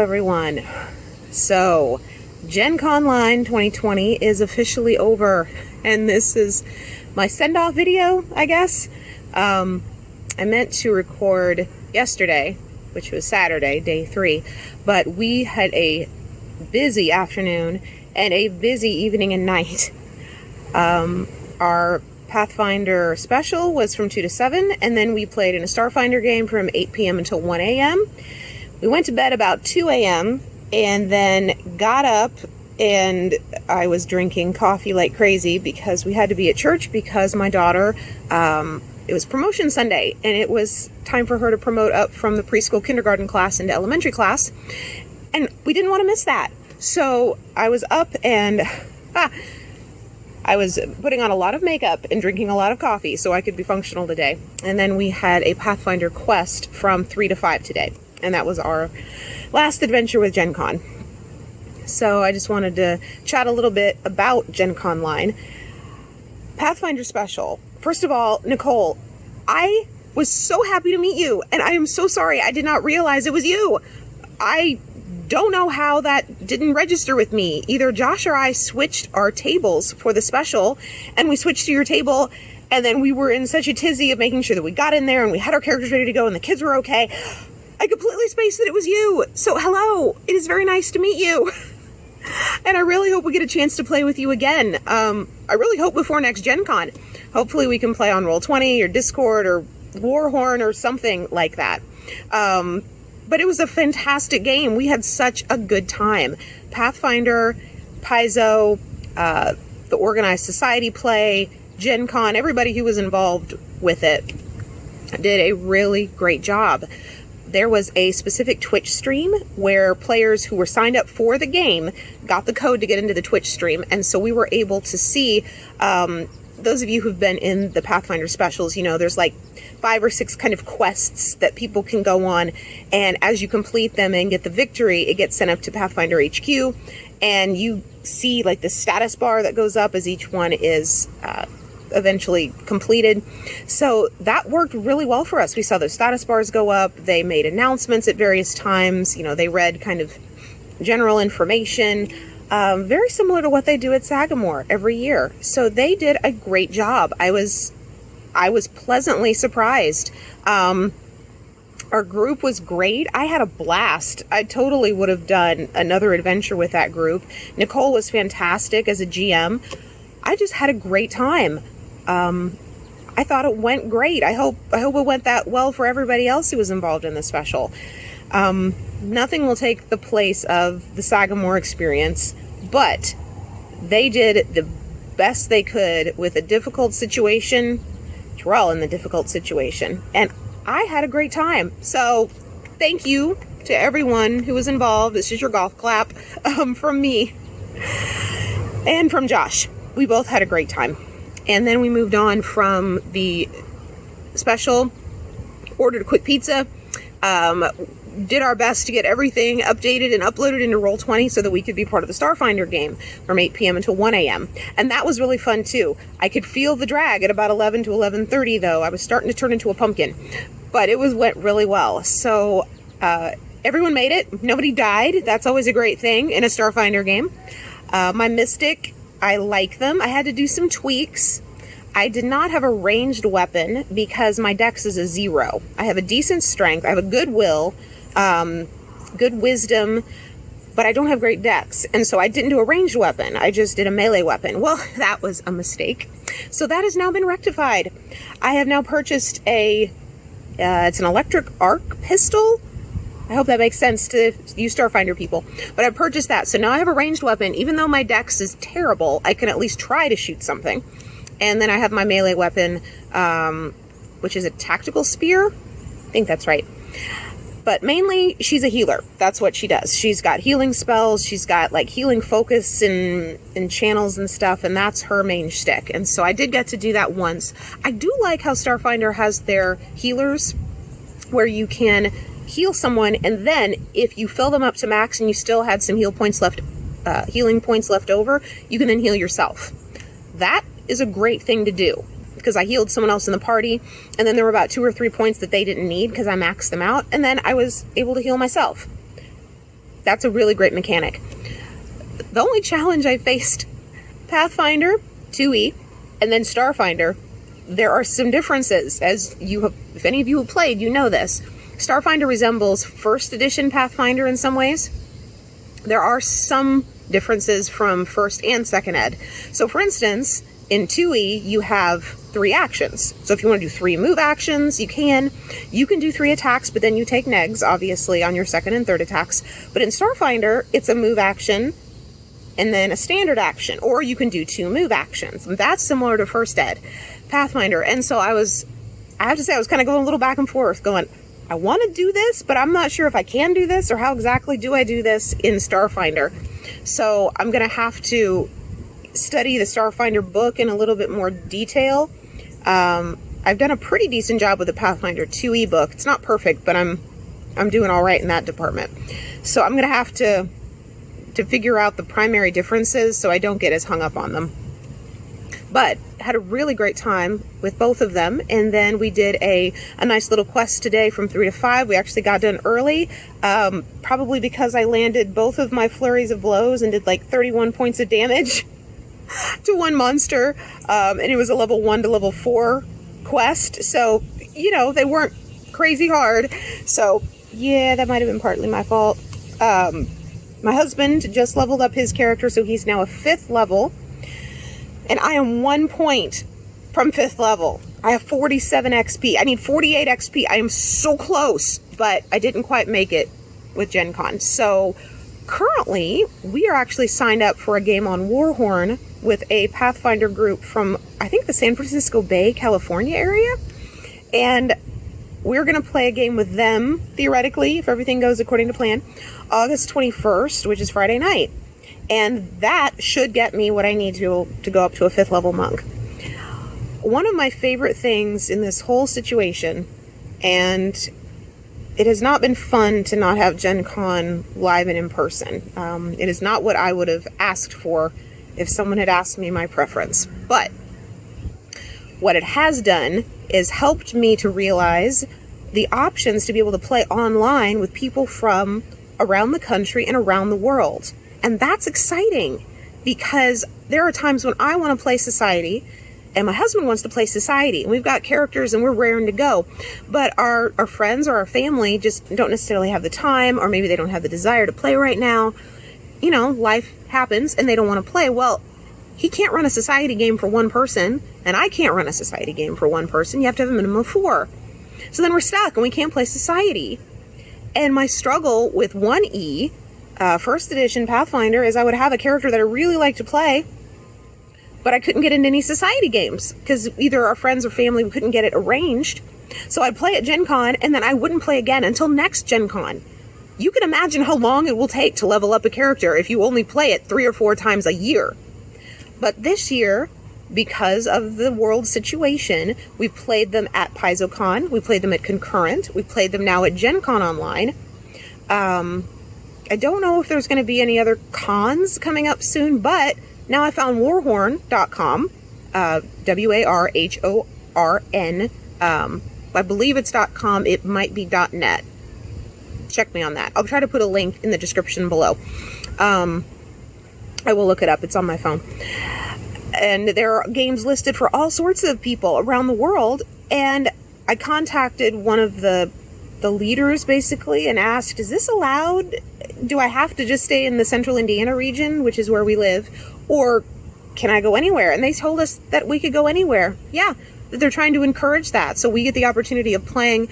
everyone. So, GenConline 2020 is officially over, and this is my send-off video, I guess. I meant to record yesterday, which was Saturday, day 3, but we had a busy afternoon and a busy evening and night. Our Pathfinder special was from 2 to 7, and then we played in a Starfinder game from 8 p.m. until 1 a.m. We went to bed about 2 a.m. and then got up, and I was drinking coffee like crazy because we had to be at church because my daughter, it was promotion Sunday, and it was time for her to promote up from the preschool kindergarten class into elementary class, and we didn't want to miss that. So I was up and I was putting on a lot of makeup and drinking a lot of coffee so I could be functional today. And then we had a Pathfinder quest from 3 to 5 today. And that was our last adventure with GenCon. So I just wanted to chat a little bit about GenConline. Pathfinder special. First of all, Nicole, I was so happy to meet you. And I am so sorry I did not realize it was you. I don't know how that didn't register with me. Either Josh or I switched our tables for the special, and we switched to your table, and then we were in such a tizzy of making sure that we got in there and we had our characters ready to go and the kids were okay. I completely spaced that it was you. So hello, it is very nice to meet you. And I really hope we get a chance to play with you again. I really hope before next GenCon. Hopefully we can play on Roll20 or Discord or Warhorn or something like that. But it was a fantastic game. We had such a good time. Pathfinder, Paizo, the Organized Society play, GenCon, everybody who was involved with it did a really great job. There was a specific Twitch stream where players who were signed up for the game got the code to get into the Twitch stream. And so we were able to see, those of you who've been in the Pathfinder specials, you know, there's like 5 or 6 kind of quests that people can go on, and as you complete them and get the victory, it gets sent up to Pathfinder HQ, and you see like the status bar that goes up as each one is eventually completed. So that worked really well for us. We saw those status bars go up. They made announcements at various times. You know, they read kind of general information, very similar to what they do at Sagamore every year. So they did a great job. I was pleasantly surprised. Our group was great. I had a blast. I totally would have done another adventure with that group. Nicole was fantastic as a GM. I just had a great time. I thought it went great. I hope it went that well for everybody else who was involved in the special. Nothing will take the place of the Sagamore experience, but they did the best they could with a difficult situation. We're all in the difficult situation, and I had a great time. So thank you to everyone who was involved. This is your golf clap from me and from Josh. We both had a great time. And then we moved on from the special, ordered a quick pizza, did our best to get everything updated and uploaded into Roll20 so that we could be part of the Starfinder game from 8 p.m. until 1 a.m. And that was really fun too. I could feel the drag at about 11 to 11:30 though. I was starting to turn into a pumpkin, but it went really well. So everyone made it. Nobody died. That's always a great thing in a Starfinder game. My Mystic, I like them. I had to do some tweaks. I did not have a ranged weapon because my dex is a 0. I have a decent strength. I have a good will, good wisdom, but I don't have great dex. And so I didn't do a ranged weapon. I just did a melee weapon. Well, that was a mistake. So that has now been rectified. I have now purchased it's an electric arc pistol. I hope that makes sense to you Starfinder people. But I purchased that. So now I have a ranged weapon. Even though my dex is terrible, I can at least try to shoot something. And then I have my melee weapon, which is a tactical spear. I think that's right. But mainly, she's a healer. That's what she does. She's got healing spells. She's got like healing focus and channels and stuff. And that's her main shtick. And so I did get to do that once. I do like how Starfinder has their healers where you can heal someone, and then if you fill them up to max and you still had some healing points left over, you can then heal yourself. That is a great thing to do because I healed someone else in the party, and then there were about 2 or 3 points that they didn't need because I maxed them out, and then I was able to heal myself. that's a really great mechanic. The only challenge I faced, Pathfinder, 2e, and then Starfinder, there are some differences. As you have, if any of you have played, you know this. Starfinder resembles first edition Pathfinder in some ways. There are some differences from first and second ed. So for instance, in 2e, you have 3 actions. So if you want to do 3 move actions, you can. You can do 3 attacks, but then you take negs, obviously, on your second and third attacks. But in Starfinder, it's a move action and then a standard action. Or you can do 2 move actions. And that's similar to first ed Pathfinder. And so I have to say, I was kind of going a little back and forth, going, I want to do this, but I'm not sure if I can do this, or how exactly do I do this in Starfinder. So I'm going to have to study the Starfinder book in a little bit more detail. I've done a pretty decent job with the Pathfinder 2e book. It's not perfect, but I'm doing all right in that department. So I'm going to have to figure out the primary differences so I don't get as hung up on them. But had a really great time with both of them, and then we did a nice little quest today from 3 to 5. We actually got done early, probably because I landed both of my flurries of blows and did like 31 points of damage to one monster, and it was a level 1 to level 4 quest, so, you know, they weren't crazy hard. So yeah, that might have been partly my fault. My husband just leveled up his character, so he's now a 5th level. And I am 1 point from 5th level. I have 47 XP. I need 48 XP. I am so close, but I didn't quite make it with GenCon. So currently, we are actually signed up for a game on Warhorn with a Pathfinder group from, I think, the San Francisco Bay, California area. And we're going to play a game with them, theoretically, if everything goes according to plan, August 21st, which is Friday night. And that should get me what I need to go up to a 5th level monk. One of my favorite things in this whole situation, and it has not been fun to not have GenCon live and in person. It is not what I would have asked for if someone had asked me my preference. But what it has done is helped me to realize the options to be able to play online with people from around the country and around the world. And that's exciting, because there are times when I want to play Society and my husband wants to play Society, and we've got characters and we're raring to go, but our friends or our family just don't necessarily have the time, or maybe they don't have the desire to play right now. You know, life happens and they don't want to play. Well, he can't run a Society game for 1 person, and I can't run a Society game for 1 person. You have to have a minimum of 4. So then we're stuck and we can't play Society. And my struggle with 1E, first edition Pathfinder, is I would have a character that I really like to play, but I couldn't get into any Society games because either our friends or family couldn't get it arranged. So I'd play at GenCon and then I wouldn't play again until next GenCon. You can imagine how long it will take to level up a character if you only play it 3 or 4 times a year. But this year, because of the world situation, we've played them at PaizoCon, we played them at Concurrent, we've played them now at GenCon Online. I don't know if there's going to be any other cons coming up soon, but now I found warhorn.com, WARHORN. I believe it's .com, it might be .net. Check me on that. I'll try to put a link in the description below. I will look it up, it's on my phone. And there are games listed for all sorts of people around the world, and I contacted one of the leaders basically and asked, is this allowed? Do I have to just stay in the central Indiana region, which is where we live, or can I go anywhere? And they told us that we could go anywhere. Yeah, they're trying to encourage that, so we get the opportunity of playing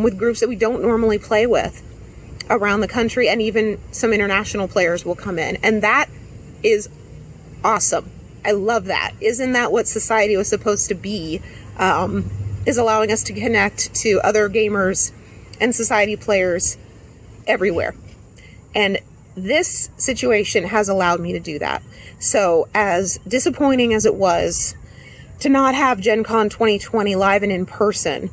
with groups that we don't normally play with around the country, and even some international players will come in, and that is awesome. I love that. Isn't that what Society was supposed to be? Is allowing us to connect to other gamers and Society players everywhere. And this situation has allowed me to do that. So as disappointing as it was to not have GenCon 2020 live and in person,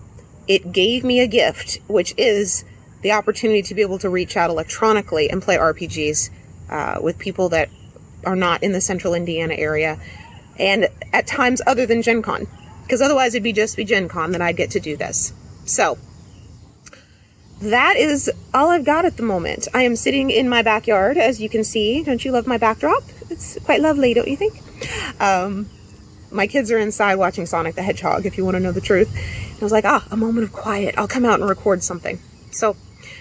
it gave me a gift, which is the opportunity to be able to reach out electronically and play RPGs with people that are not in the central Indiana area, and at times other than GenCon, because otherwise it'd just be GenCon that I'd get to do this. So that is all I've got at the moment. I am sitting in my backyard, as you can see. Don't you love my backdrop? It's quite lovely, don't you think? My kids are inside watching Sonic the Hedgehog, if you want to know the truth. I was like, a moment of quiet. I'll come out and record something. So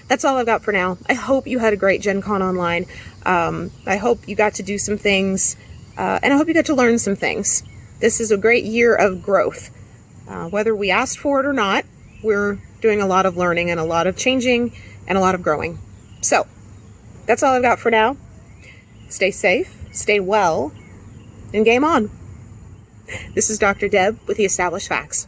that's all I've got for now. I hope you had a great GenCon online. I hope you got to do some things, and I hope you got to learn some things. This is a great year of growth. Whether we asked for it or not, we're doing a lot of learning and a lot of changing and a lot of growing. So that's all I've got for now. Stay safe, stay well, and game on. This is Dr. Deb with the Established Facts.